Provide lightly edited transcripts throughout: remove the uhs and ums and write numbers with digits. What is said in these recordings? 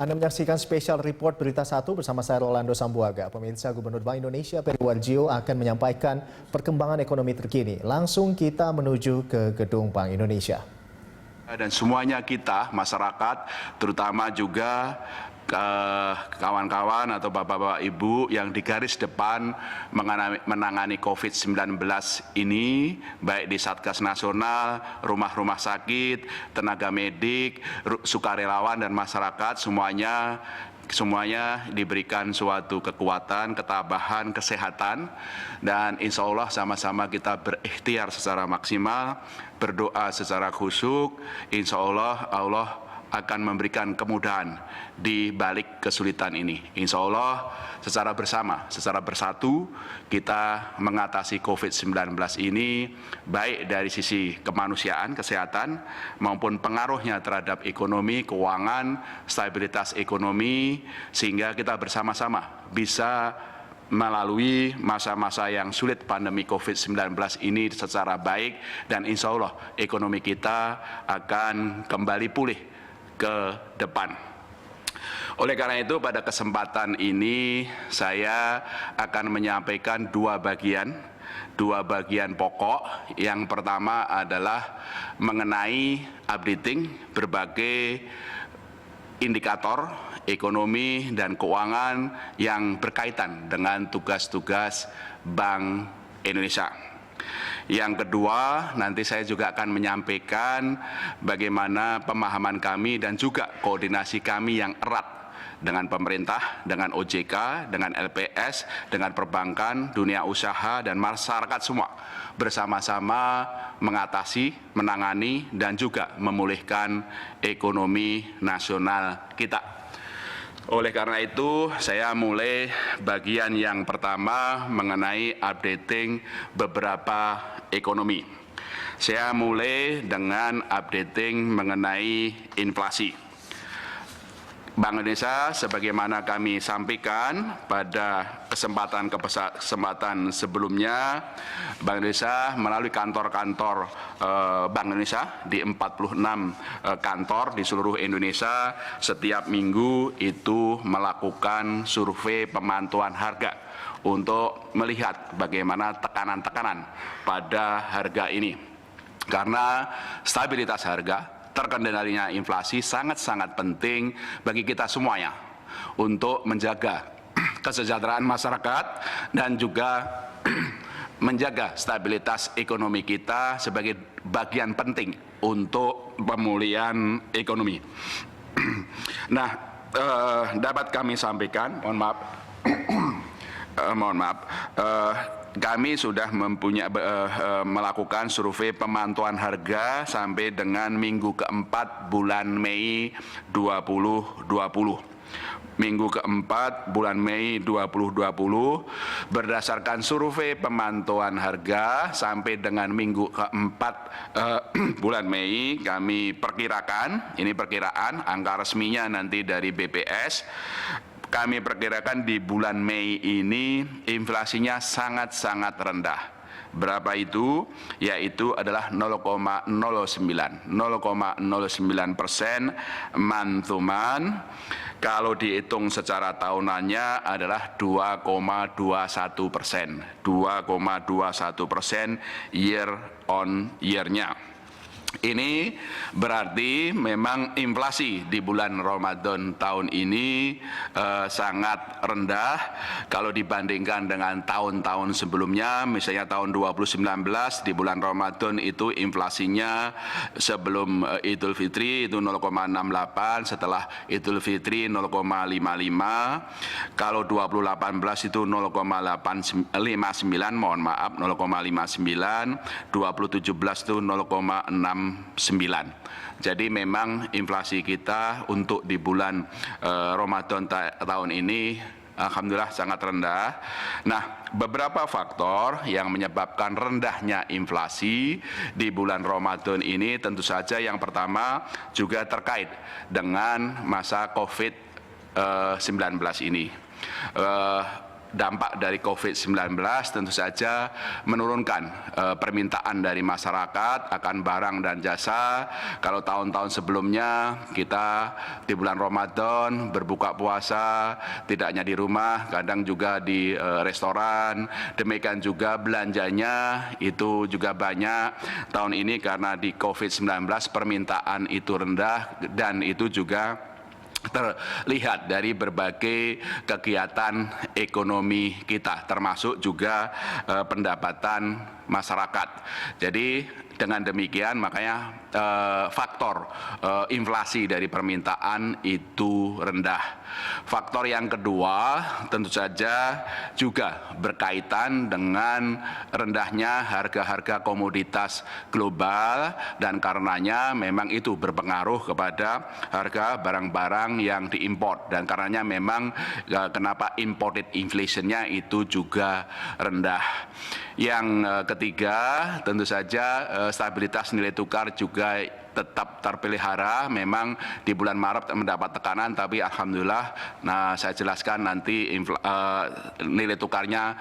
Anda menyaksikan Special Report Berita 1 bersama saya Rolando Sambuaga. Pemirsa, Gubernur Bank Indonesia Peri Warjio akan menyampaikan perkembangan ekonomi terkini. Langsung kita menuju ke Gedung Bank Indonesia. Dan semuanya kita, masyarakat, terutama juga kawan-kawan atau bapak-bapak ibu yang di garis depan menangani COVID-19 ini, baik di Satgas Nasional, rumah-rumah sakit, tenaga medik, sukarelawan dan masyarakat, semuanya diberikan suatu kekuatan, ketabahan, kesehatan, dan insya Allah sama-sama kita berikhtiar secara maksimal, berdoa secara khusyuk, insya Allah akan memberikan kemudahan di balik kesulitan ini. Insya Allah secara bersama, secara bersatu kita mengatasi COVID-19 ini baik dari sisi kemanusiaan, kesehatan maupun pengaruhnya terhadap ekonomi, keuangan, stabilitas ekonomi, sehingga kita bersama-sama bisa melalui masa-masa yang sulit pandemi COVID-19 ini secara baik, dan insya Allah ekonomi kita akan kembali pulih ke depan. Oleh karena itu, pada kesempatan ini saya akan menyampaikan dua bagian pokok. Yang pertama adalah mengenai updating berbagai indikator ekonomi dan keuangan yang berkaitan dengan tugas-tugas Bank Indonesia. Yang kedua, nanti saya juga akan menyampaikan bagaimana pemahaman kami dan juga koordinasi kami yang erat dengan pemerintah, dengan OJK, dengan LPS, dengan perbankan, dunia usaha, dan masyarakat semua bersama-sama mengatasi, menangani, dan juga memulihkan ekonomi nasional kita. Oleh karena itu, saya mulai bagian yang pertama mengenai updating beberapa ekonomi. Saya mulai dengan updating mengenai inflasi. Bank Indonesia, sebagaimana kami sampaikan pada kesempatan sebelumnya, Bank Indonesia melalui kantor-kantor Bank Indonesia di 46 kantor di seluruh Indonesia setiap minggu itu melakukan survei pemantauan harga untuk melihat bagaimana tekanan-tekanan pada harga ini. Karena stabilitas harga, terkendalinya inflasi sangat-sangat penting bagi kita semuanya untuk menjaga kesejahteraan masyarakat dan juga menjaga stabilitas ekonomi kita sebagai bagian penting untuk pemulihan ekonomi. Nah, dapat kami sampaikan, kami sudah melakukan survei pemantauan harga sampai dengan minggu keempat bulan Mei 2020. Minggu keempat bulan Mei 2020, berdasarkan survei pemantauan harga sampai dengan minggu keempat bulan Mei, kami perkirakan, ini perkiraan, angka resminya nanti dari BPS, kami perkirakan di bulan Mei ini inflasinya sangat-sangat rendah. Berapa itu? Yaitu adalah 0,09% month to month. Kalau dihitung secara tahunannya adalah 2,21%. 2,21% year on year-nya. Ini berarti memang inflasi di bulan Ramadan tahun ini sangat rendah kalau dibandingkan dengan tahun-tahun sebelumnya. Misalnya tahun 2019 di bulan Ramadan itu inflasinya sebelum Idul Fitri itu 0,68, setelah Idul Fitri 0,55. Kalau 2018 itu 0,59, mohon maaf, 0,59, 2017 itu 0,69. Jadi memang inflasi kita untuk di bulan Ramadan tahun ini alhamdulillah sangat rendah. Nah, beberapa faktor yang menyebabkan rendahnya inflasi di bulan Ramadan ini tentu saja yang pertama juga terkait dengan masa COVID-19 ini. dampak dari COVID-19 tentu saja menurunkan permintaan dari masyarakat akan barang dan jasa. Kalau tahun-tahun sebelumnya kita di bulan Ramadan berbuka puasa tidak hanya di rumah, kadang juga di restoran, demikian juga belanjanya itu juga banyak. Tahun ini karena di COVID-19 permintaan itu rendah dan itu juga terlihat dari berbagai kegiatan ekonomi kita, termasuk juga pendapatan masyarakat. Jadi dengan demikian makanya faktor inflasi dari permintaan itu rendah. Faktor yang kedua tentu saja juga berkaitan dengan rendahnya harga-harga komoditas global dan karenanya memang itu berpengaruh kepada harga barang-barang yang diimpor dan karenanya memang kenapa imported inflation-nya itu juga rendah. Yang ketiga tentu saja stabilitas nilai tukar juga tetap terpelihara. Memang di bulan Maret mendapat tekanan, tapi alhamdulillah, saya jelaskan nanti nilai tukarnya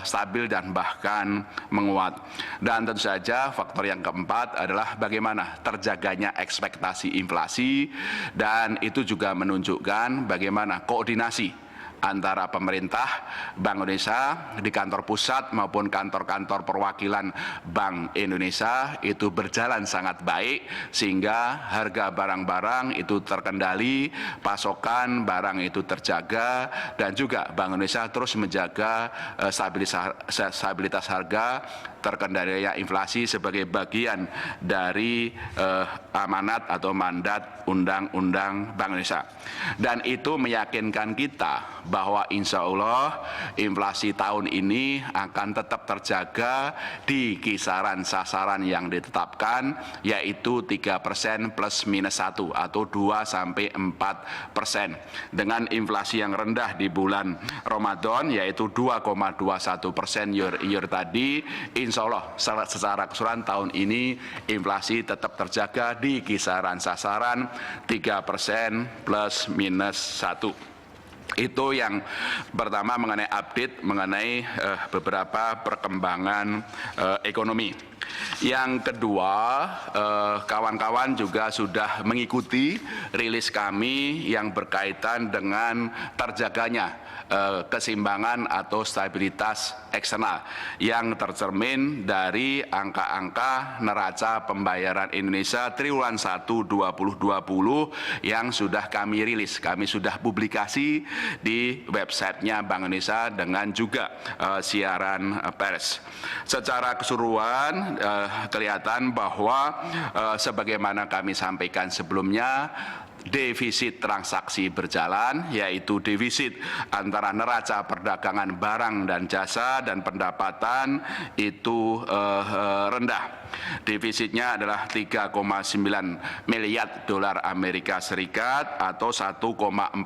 stabil dan bahkan menguat. Dan tentu saja faktor yang keempat adalah bagaimana terjaganya ekspektasi inflasi dan itu juga menunjukkan bagaimana koordinasi antara pemerintah, Bank Indonesia di kantor pusat maupun kantor-kantor perwakilan Bank Indonesia itu berjalan sangat baik sehingga harga barang-barang itu terkendali, pasokan barang itu terjaga dan juga Bank Indonesia terus menjaga stabilitas harga, terkendalinya inflasi sebagai bagian dari amanat atau mandat Undang-Undang Bank Indonesia. Dan itu meyakinkan kita bahwa insya Allah inflasi tahun ini akan tetap terjaga di kisaran sasaran yang ditetapkan, yaitu 3% plus minus 1 atau 2-4%. Dengan inflasi yang rendah di bulan Ramadan yaitu 2,21% year tadi, insya Allah secara keseluruhan tahun ini inflasi tetap terjaga di kisaran sasaran 3% plus minus 1. Itu yang pertama mengenai update mengenai beberapa perkembangan ekonomi. Yang kedua, kawan-kawan juga sudah mengikuti rilis kami yang berkaitan dengan terjaganya keseimbangan atau stabilitas eksternal yang tercermin dari angka-angka neraca pembayaran Indonesia triwulan 1 2020 yang sudah kami rilis. Kami sudah publikasi di websitenya Bank Indonesia dengan juga siaran pers. Secara keseluruhan kelihatan bahwa sebagaimana kami sampaikan sebelumnya, defisit transaksi berjalan, yaitu defisit antara neraca perdagangan barang dan jasa dan pendapatan itu rendah. Defisitnya adalah 3,9 miliar dolar Amerika Serikat atau 1,42%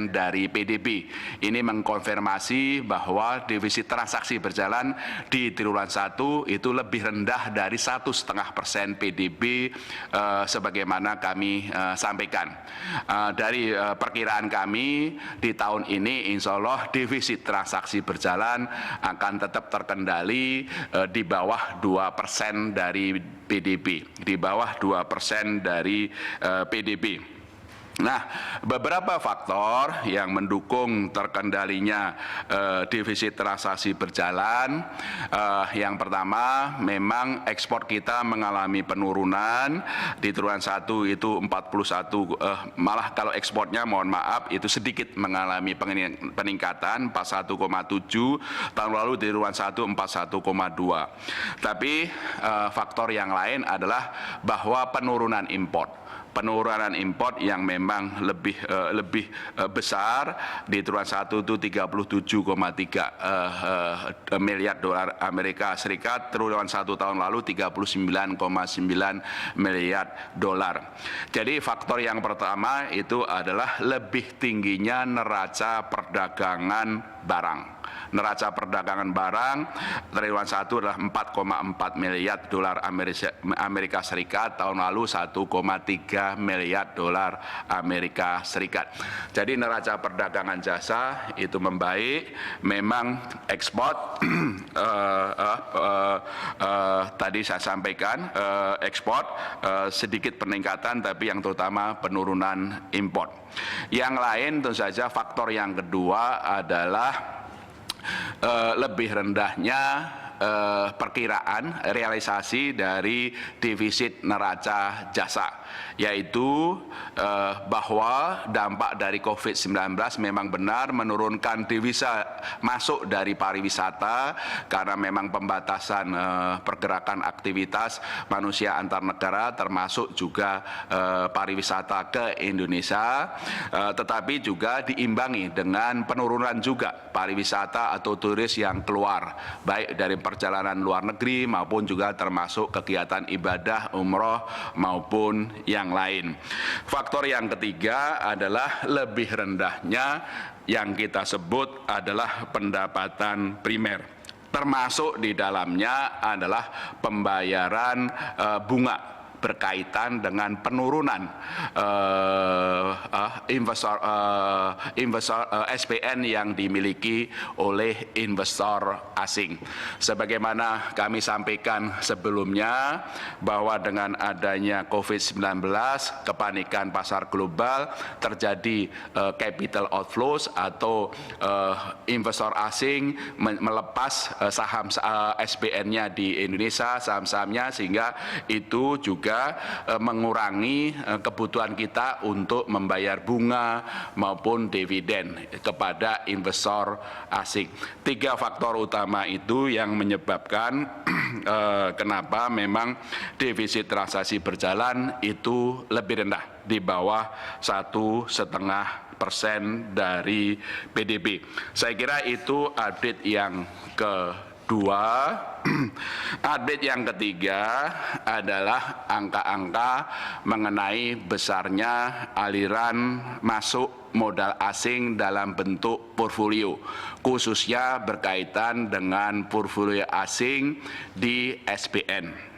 dari PDB. Ini mengkonfirmasi bahwa defisit transaksi berjalan di triwulan 1 itu lebih rendah dari 1,5% PDB sebagaimana kami sampaikan. Dari perkiraan kami di tahun ini insya Allah defisit transaksi berjalan akan tetap terkendali di bawah 2% dari PDB, di bawah 2% dari PDB. Nah, beberapa faktor yang mendukung terkendalinya defisit transaksi berjalan. Yang pertama, memang ekspor kita mengalami penurunan di triwulan 1 itu 41, malah kalau ekspornya mohon maaf itu sedikit mengalami peningkatan 41,7, tahun lalu di triwulan 1 41,2. Tapi faktor yang lain adalah bahwa penurunan impor yang memang lebih besar di triwulan 1 itu 37,3 miliar dolar Amerika Serikat, triwulan 1 tahun lalu 39,9 miliar dolar. Jadi faktor yang pertama itu adalah lebih tingginya neraca perdagangan barang. Neraca perdagangan barang triwulan 1 adalah 4,4 miliar dolar Amerika Serikat, tahun lalu 1,3 miliar dolar Amerika Serikat. Jadi neraca perdagangan jasa itu membaik, memang ekspor tadi saya sampaikan ekspor sedikit peningkatan, tapi yang terutama penurunan impor. Yang lain tentu saja faktor yang kedua adalah lebih rendahnya perkiraan realisasi dari defisit neraca jasa, yaitu bahwa dampak dari COVID-19 memang benar menurunkan devisa masuk dari pariwisata karena memang pembatasan pergerakan aktivitas manusia antar negara, termasuk juga pariwisata ke Indonesia, tetapi juga diimbangi dengan penurunan juga pariwisata atau turis yang keluar, baik dari perjalanan luar negeri maupun juga termasuk kegiatan ibadah, umroh maupun yang lain. Faktor yang ketiga adalah lebih rendahnya yang kita sebut adalah pendapatan primer, termasuk di dalamnya adalah pembayaran bunga berkaitan dengan penurunan investor SPN yang dimiliki oleh investor asing. Sebagaimana kami sampaikan sebelumnya bahwa dengan adanya COVID-19, kepanikan pasar global, terjadi capital outflows atau investor asing melepas saham SPN-nya di Indonesia, saham-sahamnya, sehingga itu juga mengurangi kebutuhan kita untuk membayar bunga maupun dividen kepada investor asing. 3 faktor utama itu yang menyebabkan kenapa memang defisit transaksi berjalan itu lebih rendah, di bawah 1,5% dari PDB. Saya kira itu update yang kedua. Update yang ketiga adalah angka-angka mengenai besarnya aliran masuk modal asing dalam bentuk portfolio, khususnya berkaitan dengan portfolio asing di SPN.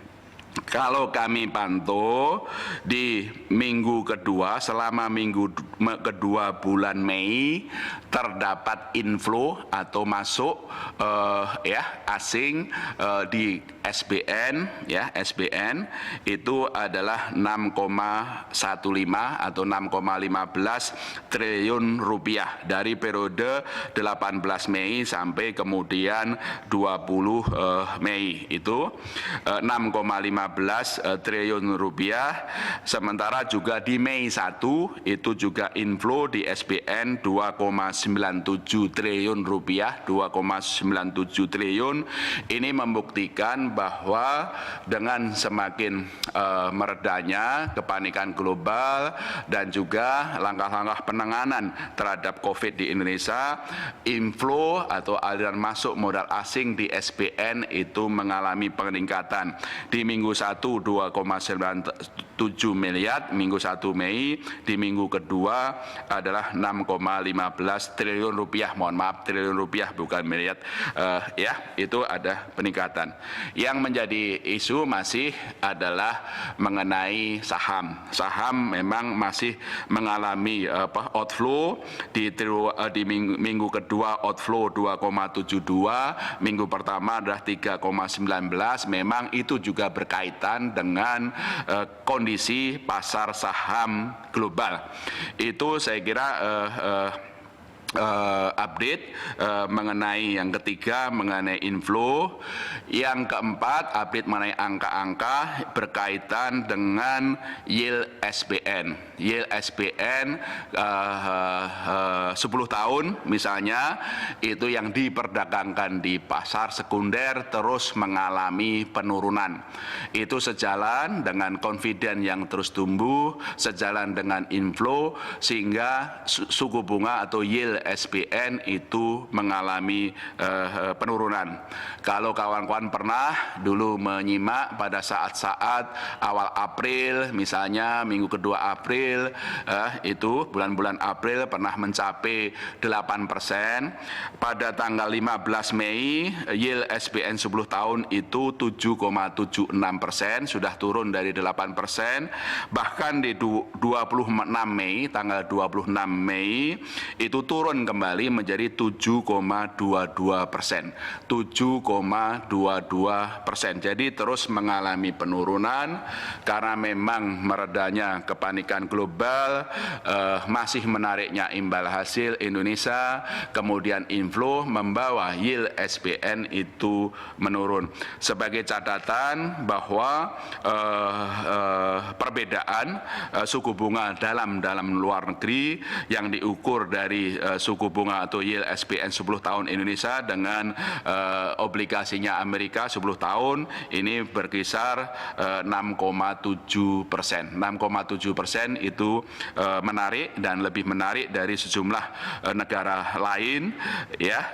Kalau kami pantau di minggu kedua, selama minggu kedua bulan Mei, terdapat inflow atau masuk asing di SBN, SBN itu adalah 6,15 atau 6,15 triliun rupiah dari periode 18 Mei sampai kemudian 20 Mei itu 6,15 triliun rupiah. Sementara juga di Mei 1 itu juga inflow di SBN 2,97 triliun rupiah, 2,97 triliun. Ini membuktikan bahwa dengan semakin meredanya kepanikan global dan juga langkah-langkah penanganan terhadap COVID di Indonesia, inflow atau aliran masuk modal asing di SBN itu mengalami peningkatan. Di minggu 1 2,97 miliar, minggu 1 Mei, di minggu kedua adalah 6,15 triliun rupiah, mohon maaf, triliun rupiah bukan miliar, itu ada peningkatan. Yang menjadi isu masih adalah mengenai saham. Saham memang masih mengalami outflow di minggu kedua, outflow 2,72, minggu pertama adalah 3,19. Memang itu juga berkaitan dengan kondisi pasar saham global. Itu saya kira update mengenai yang ketiga, mengenai inflow. Yang keempat, update mengenai angka-angka berkaitan dengan yield SBN. Yield SBN 10 tahun misalnya, itu yang diperdagangkan di pasar sekunder terus mengalami penurunan. Itu sejalan dengan confidence yang terus tumbuh, sejalan dengan inflow, sehingga suku bunga atau yield yield SBN itu mengalami penurunan. Kalau kawan-kawan pernah dulu menyimak pada saat-saat awal April, misalnya minggu kedua April, itu bulan-bulan April pernah mencapai 8%. Pada tanggal 15 Mei, yield SBN 10 tahun itu 7,76%, sudah turun dari 8%. Bahkan di 26 Mei, tanggal 26 Mei, itu turun kembali menjadi 7,22%. 7,22%. Jadi terus mengalami penurunan karena memang meredanya kepanikan global, masih menariknya imbal hasil Indonesia, kemudian inflow membawa yield SBN itu menurun. Sebagai catatan bahwa perbedaan suku bunga dalam luar negeri yang diukur dari suku bunga atau yield SBN 10 tahun Indonesia dengan obligasinya Amerika 10 tahun ini berkisar 6,7%. 6,7% itu menarik dan lebih menarik dari sejumlah negara lain, ya,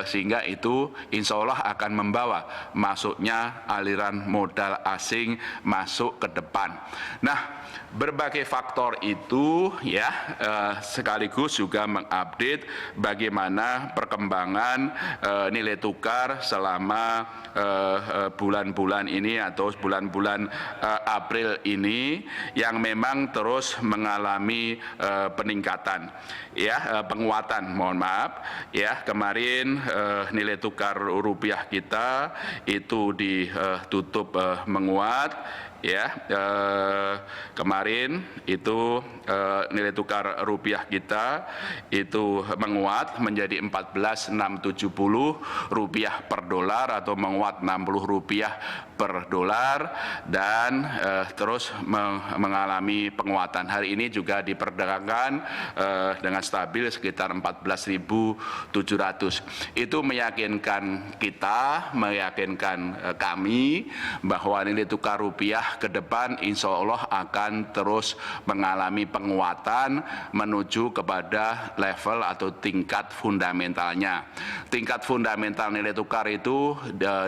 sehingga itu insya Allah akan membawa masuknya aliran modal asing masuk ke depan. Nah, berbagai faktor itu ya sekaligus juga mengupdate bagaimana perkembangan nilai tukar selama bulan-bulan ini atau bulan-bulan April ini yang memang terus mengalami peningkatan, ya, penguatan. Mohon maaf, ya, kemarin nilai tukar rupiah kita itu ditutup menguat. Ya, kemarin itu nilai tukar rupiah kita itu menguat menjadi 14.670 rupiah per dolar atau menguat 60 rupiah per dolar dan terus mengalami penguatan. Hari ini juga diperdagangkan dengan stabil sekitar 14.700. Itu meyakinkan kita, meyakinkan kami bahwa nilai tukar rupiah ke depan insya Allah akan terus mengalami penguatan menuju kepada level atau tingkat fundamentalnya. Tingkat fundamental nilai tukar itu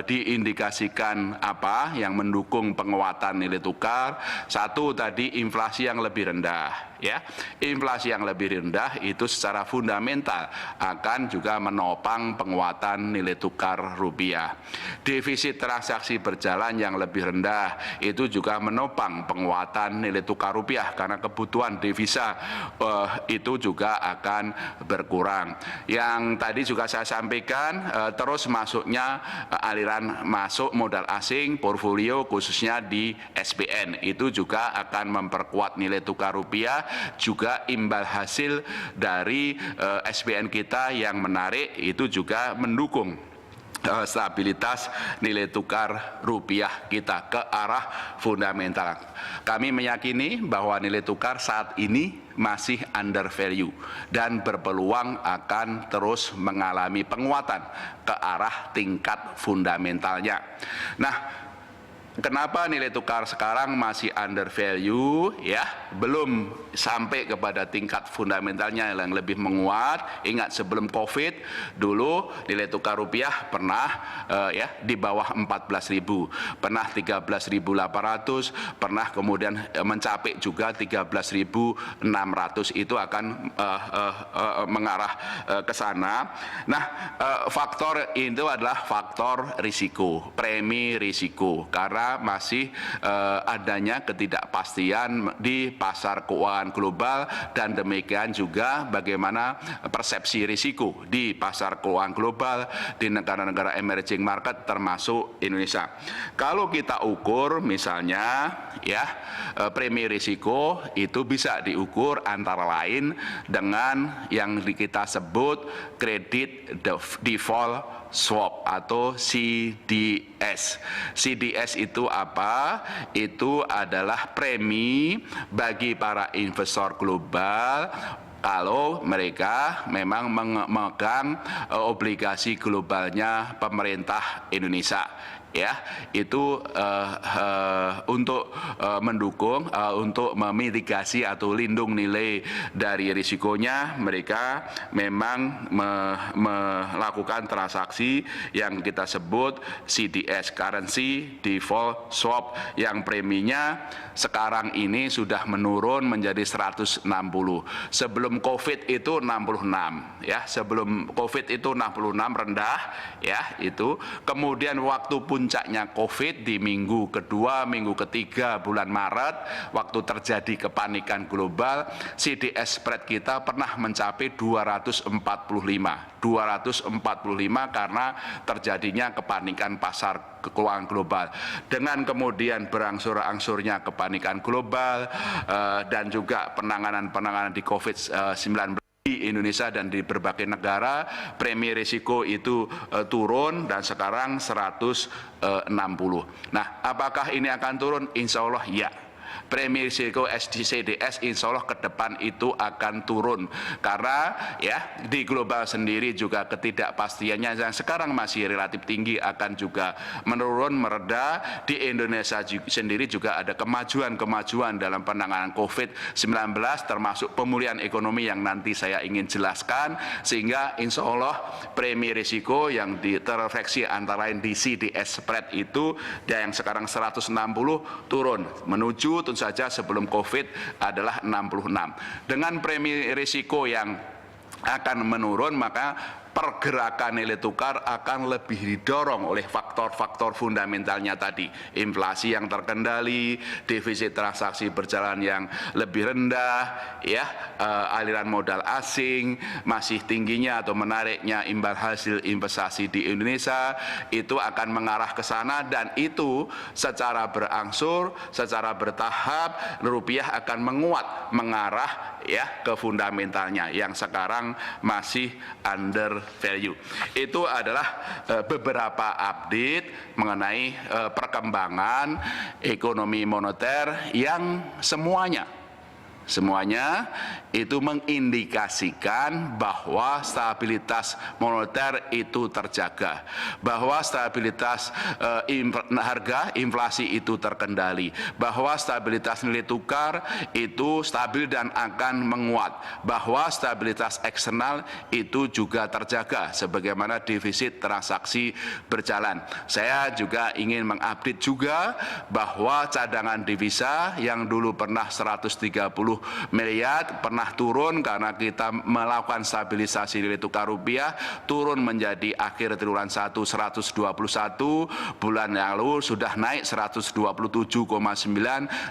diindikasikan apa yang mendukung penguatan nilai tukar. Satu tadi inflasi yang lebih rendah. Ya, inflasi yang lebih rendah itu secara fundamental akan juga menopang penguatan nilai tukar rupiah. Defisit transaksi berjalan yang lebih rendah itu juga menopang penguatan nilai tukar rupiah karena kebutuhan devisa itu juga akan berkurang. Yang tadi juga saya sampaikan terus masuknya aliran masuk modal asing portfolio khususnya di SBN itu juga akan memperkuat nilai tukar rupiah, juga imbal hasil dari SBN kita yang menarik itu juga mendukung stabilitas nilai tukar rupiah kita ke arah fundamental. Kami meyakini bahwa nilai tukar saat ini masih under value dan berpeluang akan terus mengalami penguatan ke arah tingkat fundamentalnya. Nah, kenapa nilai tukar sekarang masih under value, ya, belum sampai kepada tingkat fundamentalnya yang lebih menguat. Ingat sebelum COVID dulu nilai tukar rupiah pernah ya di bawah 14.000, pernah 13.800, pernah kemudian mencapai juga 13.600. Itu akan mengarah ke sana. Nah, faktor itu adalah faktor risiko, premi risiko, karena masih adanya ketidakpastian di pasar keuangan global dan demikian juga bagaimana persepsi risiko di pasar keuangan global di negara-negara emerging market termasuk Indonesia. Kalau kita ukur misalnya ya premi risiko itu bisa diukur antara lain dengan yang kita sebut credit default swap atau CDS. CDS itu apa? Itu adalah premi bagi para investor global kalau mereka memang memegang obligasi globalnya pemerintah Indonesia. ya itu untuk mendukung untuk memitigasi atau lindung nilai dari risikonya, mereka memang melakukan transaksi yang kita sebut CDS, Currency Default Swap, yang preminya sekarang ini sudah menurun menjadi 160. Sebelum COVID itu 66, ya, sebelum COVID itu 66 rendah, ya itu. Kemudian waktu puncaknya COVID di minggu kedua, minggu ketiga bulan Maret, waktu terjadi kepanikan global, CDS spread kita pernah mencapai 245 karena terjadinya kepanikan pasar keuangan global. Dengan kemudian berangsur-angsurnya kepanikan global dan juga penanganan di COVID-19 di Indonesia dan di berbagai negara, premi risiko itu turun dan sekarang 160. Nah, apakah ini akan turun? Insya Allah ya. Premi risiko CDS insya Allah ke depan itu akan turun, karena ya di global sendiri juga ketidakpastiannya yang sekarang masih relatif tinggi akan juga menurun, mereda. Di Indonesia sendiri juga ada kemajuan dalam penanganan COVID-19 termasuk pemulihan ekonomi yang nanti saya ingin jelaskan, sehingga insya Allah premi risiko yang terrefleksi antara lain di CDS spread itu yang sekarang 160 turun menuju tentu saja sebelum COVID adalah 66. Dengan premi risiko yang akan menurun, maka pergerakan nilai tukar akan lebih didorong oleh faktor-faktor fundamentalnya tadi. Inflasi yang terkendali, defisit transaksi berjalan yang lebih rendah, ya, aliran modal asing, masih tingginya atau menariknya imbal hasil investasi di Indonesia, itu akan mengarah ke sana, dan itu secara berangsur, secara bertahap rupiah akan menguat, mengarah ya ke fundamentalnya yang sekarang masih under value. Itu adalah beberapa update mengenai perkembangan ekonomi moneter yang semuanya itu mengindikasikan bahwa stabilitas moneter itu terjaga, bahwa stabilitas harga inflasi itu terkendali, bahwa stabilitas nilai tukar itu stabil dan akan menguat, bahwa stabilitas eksternal itu juga terjaga sebagaimana defisit transaksi berjalan. Saya juga ingin mengupdate juga bahwa cadangan devisa yang dulu pernah 130 miliar pernah turun karena kita melakukan stabilisasi nilai tukar rupiah, turun menjadi akhir triwulan 1 121, bulan yang lalu sudah naik 127,9,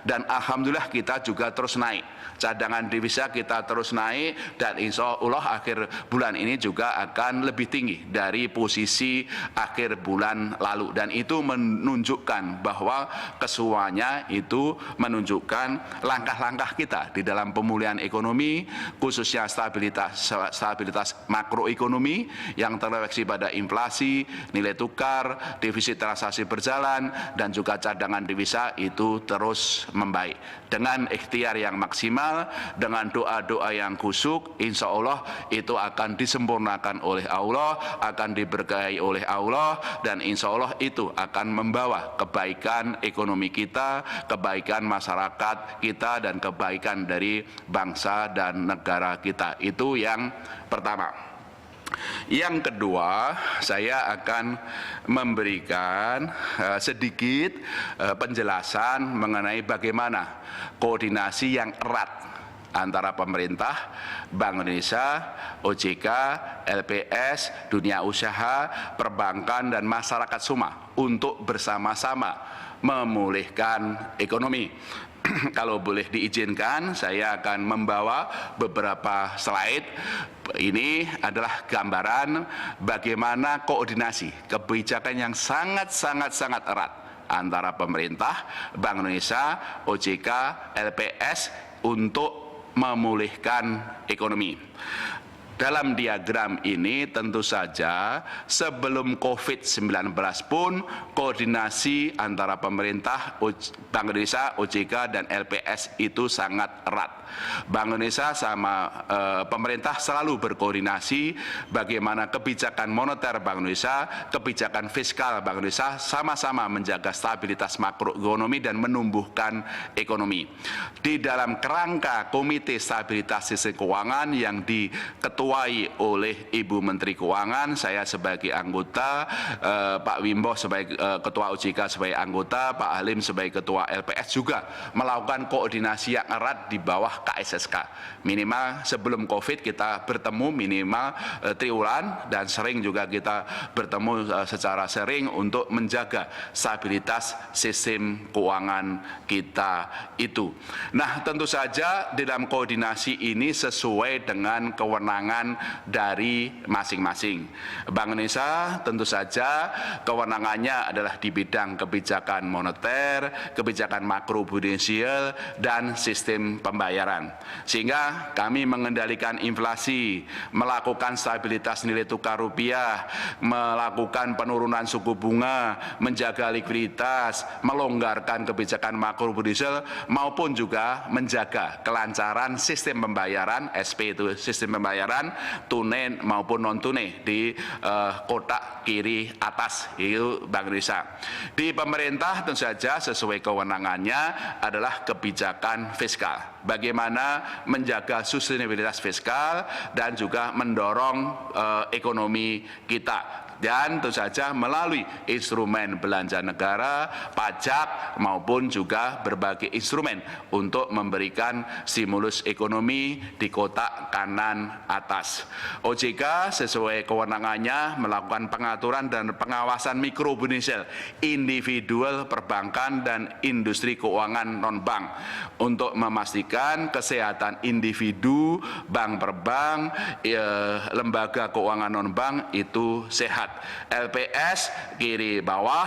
dan alhamdulillah kita juga terus naik. Cadangan devisa kita terus naik dan insya Allah akhir bulan ini juga akan lebih tinggi dari posisi akhir bulan lalu, dan itu menunjukkan bahwa kesemuanya itu menunjukkan langkah-langkah kita di dalam pemulihan ekonomi, khususnya stabilitas makroekonomi yang terrefleksi pada inflasi, nilai tukar, defisit transaksi berjalan, dan juga cadangan devisa itu terus membaik. Dengan ikhtiar yang maksimal, dengan doa-doa yang khusyuk, insya Allah itu akan disempurnakan oleh Allah, akan diberkahi oleh Allah, dan insya Allah itu akan membawa kebaikan ekonomi kita, kebaikan masyarakat kita, dan kebaikan dari bangsa dan negara kita. Itu yang pertama. Yang kedua, saya akan memberikan sedikit penjelasan mengenai bagaimana koordinasi yang erat antara pemerintah, Bank Indonesia, OJK, LPS, dunia usaha, perbankan, dan masyarakat semua untuk bersama-sama memulihkan ekonomi. Kalau boleh diizinkan, saya akan membawa beberapa slide. Ini adalah gambaran bagaimana koordinasi kebijakan yang sangat erat antara pemerintah, Bank Indonesia, OJK, LPS untuk memulihkan ekonomi. Dalam diagram ini tentu saja sebelum COVID-19 pun koordinasi antara pemerintah, Bank Indonesia, OJK, dan LPS itu sangat erat. Bank Indonesia sama pemerintah selalu berkoordinasi bagaimana kebijakan moneter Bank Indonesia, kebijakan fiskal Bank Indonesia sama-sama menjaga stabilitas makroekonomi dan menumbuhkan ekonomi. Di dalam kerangka Komite Stabilitas Sistem Keuangan yang diketuai oleh Ibu Menteri Keuangan, saya sebagai anggota, Pak Wimbo sebagai Ketua OJK sebagai anggota, Pak Halim sebagai Ketua LPS juga melakukan koordinasi yang erat di bawah KSSK. Minimal sebelum COVID kita bertemu minimal triwulan dan sering juga kita bertemu secara sering untuk menjaga stabilitas sistem keuangan kita itu. Nah, tentu saja dalam koordinasi ini sesuai dengan kewenangan dari masing-masing. Bank Indonesia tentu saja kewenangannya adalah di bidang kebijakan moneter, kebijakan makroprudensial, dan sistem pembayaran. Sehingga kami mengendalikan inflasi, melakukan stabilitas nilai tukar rupiah, melakukan penurunan suku bunga, menjaga likuiditas, melonggarkan kebijakan makroprudensial, maupun juga menjaga kelancaran sistem pembayaran, SP itu sistem pembayaran, tunai maupun non-tunai di kotak kiri atas, itu Bank Indonesia. Di pemerintah tentu saja sesuai kewenangannya adalah kebijakan fiskal. Bagaimana menjaga sustainabilitas fiskal dan juga mendorong ekonomi kita. Dan tentu saja melalui instrumen belanja negara, pajak, maupun juga berbagai instrumen untuk memberikan stimulus ekonomi di kotak kanan atas. OJK sesuai kewenangannya melakukan pengaturan dan pengawasan mikroprudensial, individual perbankan dan industri keuangan non-bank untuk memastikan kesehatan individu, bank per bank, lembaga keuangan non-bank itu sehat. LPS kiri bawah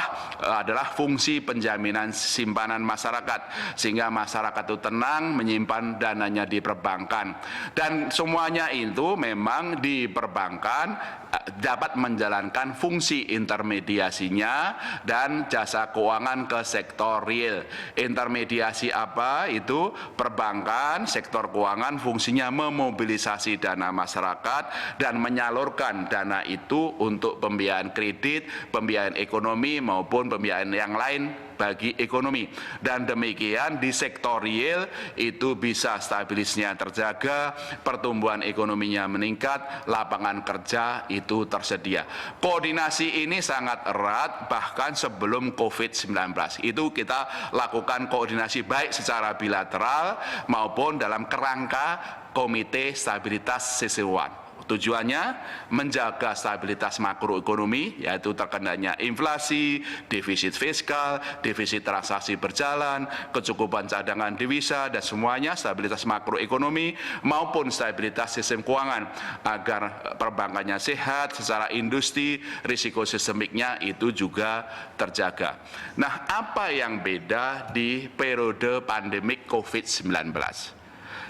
adalah fungsi penjaminan simpanan masyarakat sehingga masyarakat itu tenang menyimpan dananya di perbankan, dan semuanya itu memang di perbankan dapat menjalankan fungsi intermediasinya dan jasa keuangan ke sektor real. Intermediasi apa itu? Perbankan, sektor keuangan fungsinya memobilisasi dana masyarakat dan menyalurkan dana itu untuk pembiayaan kredit, pembiayaan ekonomi maupun pembiayaan yang lain bagi ekonomi. Dan demikian di sektor real itu bisa stabilisnya terjaga, pertumbuhan ekonominya meningkat, lapangan kerja itu tersedia. Koordinasi ini sangat erat bahkan sebelum COVID-19. Itu kita lakukan koordinasi baik secara bilateral maupun dalam kerangka Komite Stabilitas Sistem Keuangan. Tujuannya menjaga stabilitas makroekonomi, yaitu terkendalinya inflasi, defisit fiskal, defisit transaksi berjalan, kecukupan cadangan devisa, dan semuanya stabilitas makroekonomi maupun stabilitas sistem keuangan agar perbankannya sehat secara industri, risiko sistemiknya itu juga terjaga. Nah, apa yang beda di periode pandemik COVID-19?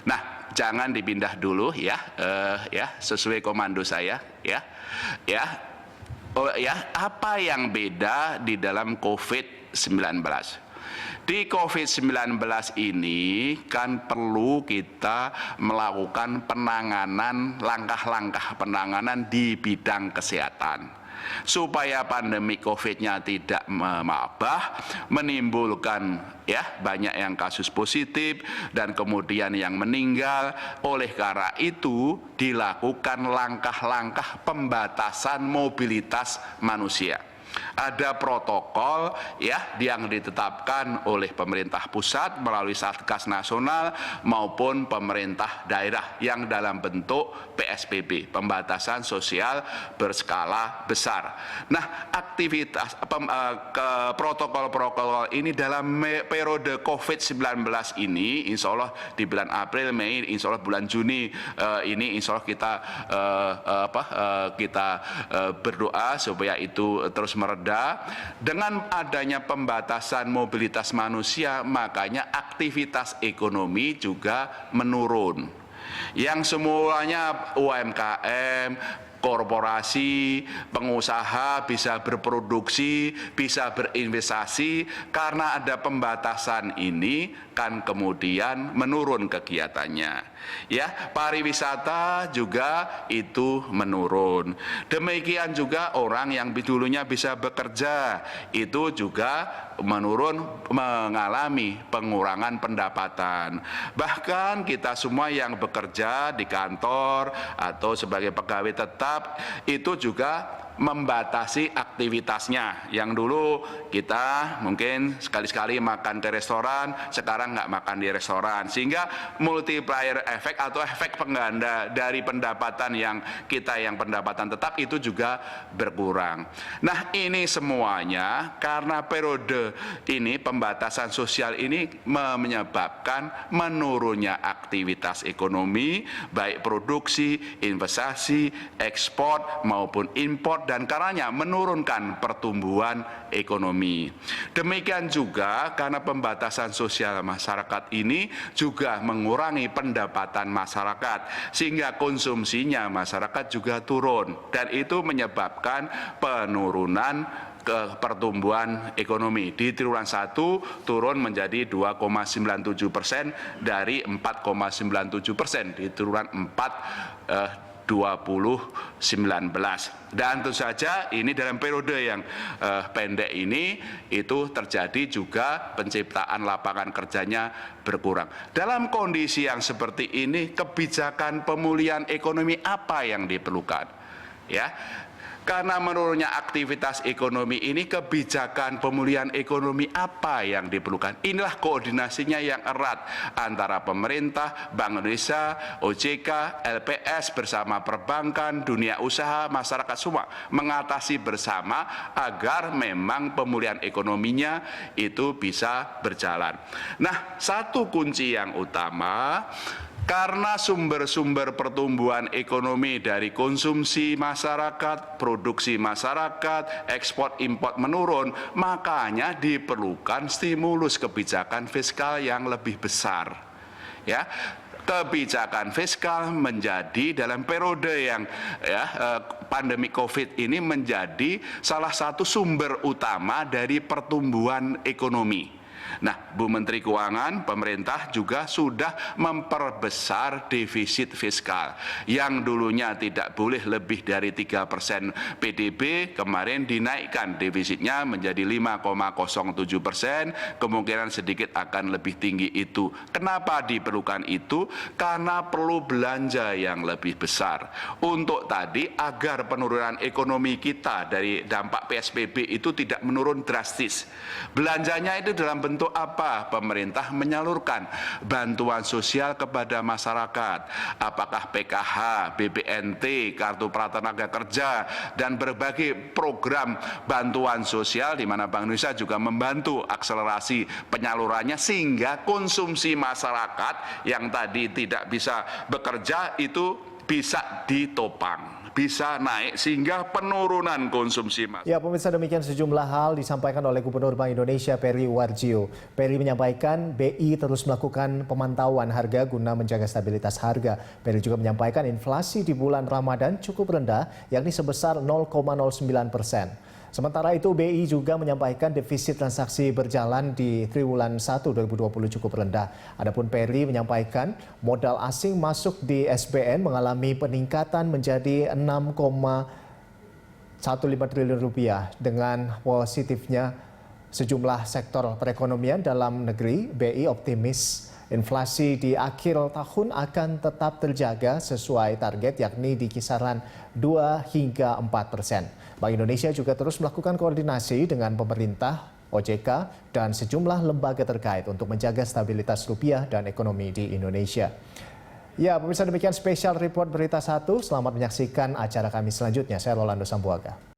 Nah, jangan dipindah dulu ya, sesuai komando saya ya. Apa yang beda di dalam COVID-19? Di COVID-19 ini kan perlu kita melakukan penanganan, langkah-langkah penanganan di bidang kesehatan. Supaya pandemi COVID-nya tidak mewabah, menimbulkan banyak yang kasus positif dan kemudian yang meninggal. Oleh karena itu dilakukan langkah-langkah pembatasan mobilitas manusia. Ada protokol yang ditetapkan oleh pemerintah pusat melalui Satgas Nasional maupun pemerintah daerah yang dalam bentuk PSBB, pembatasan sosial berskala besar. Nah, aktivitas protokol-protokol ini dalam periode COVID-19 ini, insya Allah di bulan April, Mei, insya Allah bulan Juni ini, insya Allah kita berdoa supaya itu terus mereda. Dengan adanya pembatasan mobilitas manusia, makanya aktivitas ekonomi juga menurun. yang semuanya UMKM, korporasi, pengusaha bisa berproduksi, bisa berinvestasi. Karena ada pembatasan ini kan kemudian menurun kegiatannya. Ya, pariwisata juga itu menurun. Demikian juga orang yang dulunya bisa bekerja itu juga menurun, mengalami pengurangan pendapatan. Bahkan kita semua yang bekerja di kantor atau sebagai pegawai tetap itu juga membatasi aktivitasnya. Yang dulu kita mungkin sekali-sekali makan ke restoran, sekarang nggak makan di restoran. Sehingga multiplier efek atau efek pengganda dari pendapatan yang kita yang pendapatan tetap itu juga berkurang. Nah, ini semuanya karena periode ini pembatasan sosial ini menyebabkan menurunnya aktivitas ekonomi, baik produksi, investasi, ekspor maupun impor, dan karenanya menurunkan pertumbuhan ekonomi. Demikian juga karena pembatasan sosial masyarakat ini juga mengurangi pendapatan masyarakat, sehingga konsumsinya masyarakat juga turun, dan itu menyebabkan penurunan ke pertumbuhan ekonomi. Di triwulan 1 turun menjadi 2,97% dari 4,97% di triwulan 4 2019. Dan tentu saja ini dalam periode yang pendek ini itu terjadi juga penciptaan lapangan kerjanya berkurang. Dalam kondisi yang seperti ini, kebijakan pemulihan ekonomi apa yang diperlukan? Ya, karena menurunnya aktivitas ekonomi ini, kebijakan pemulihan ekonomi apa yang diperlukan? Inilah koordinasinya yang erat antara pemerintah, Bank Indonesia, OJK, LPS bersama perbankan, dunia usaha, masyarakat semua mengatasi bersama agar memang pemulihan ekonominya itu bisa berjalan. Nah, satu kunci yang utama, karena sumber-sumber pertumbuhan ekonomi dari konsumsi masyarakat, produksi masyarakat, ekspor impor menurun, makanya diperlukan stimulus kebijakan fiskal yang lebih besar. Ya, kebijakan fiskal menjadi dalam periode yang pandemi COVID ini menjadi salah satu sumber utama dari pertumbuhan ekonomi. Nah, Bu Menteri Keuangan, pemerintah juga sudah memperbesar defisit fiskal. Yang dulunya tidak boleh lebih dari 3% PDB, kemarin dinaikkan defisitnya menjadi 5,07%, kemungkinan sedikit akan lebih tinggi itu. Kenapa diperlukan itu? Karena perlu belanja yang lebih besar. Untuk tadi, agar penurunan ekonomi kita dari dampak PSBB itu tidak menurun drastis. Belanjanya itu dalam bentuk apa? Pemerintah menyalurkan bantuan sosial kepada masyarakat, apakah PKH, BPNT, Kartu Pratenaga Kerja, dan berbagai program bantuan sosial di mana Bank Indonesia juga membantu akselerasi penyalurannya, sehingga konsumsi masyarakat yang tadi tidak bisa bekerja itu bisa ditopang, bisa naik, sehingga penurunan konsumsi masyarakat. Ya, pemirsa, demikian sejumlah hal disampaikan oleh Gubernur Bank Indonesia Peri Warjio. Peri menyampaikan BI terus melakukan pemantauan harga guna menjaga stabilitas harga. Peri juga menyampaikan inflasi di bulan Ramadan cukup rendah, yakni sebesar 0,09%. Sementara itu, BI juga menyampaikan defisit transaksi berjalan di triwulan 1 2020 cukup rendah. Adapun Peri menyampaikan modal asing masuk di SBN mengalami peningkatan menjadi 6,15 triliun rupiah. Dengan positifnya sejumlah sektor perekonomian dalam negeri, BI optimis inflasi di akhir tahun akan tetap terjaga sesuai target, yakni di kisaran 2 hingga 4%. Bank Indonesia juga terus melakukan koordinasi dengan pemerintah, OJK, dan sejumlah lembaga terkait untuk menjaga stabilitas rupiah dan ekonomi di Indonesia. Ya, pemirsa, demikian spesial report Berita 1. Selamat menyaksikan acara kami selanjutnya. Saya Rolando Sambuaga.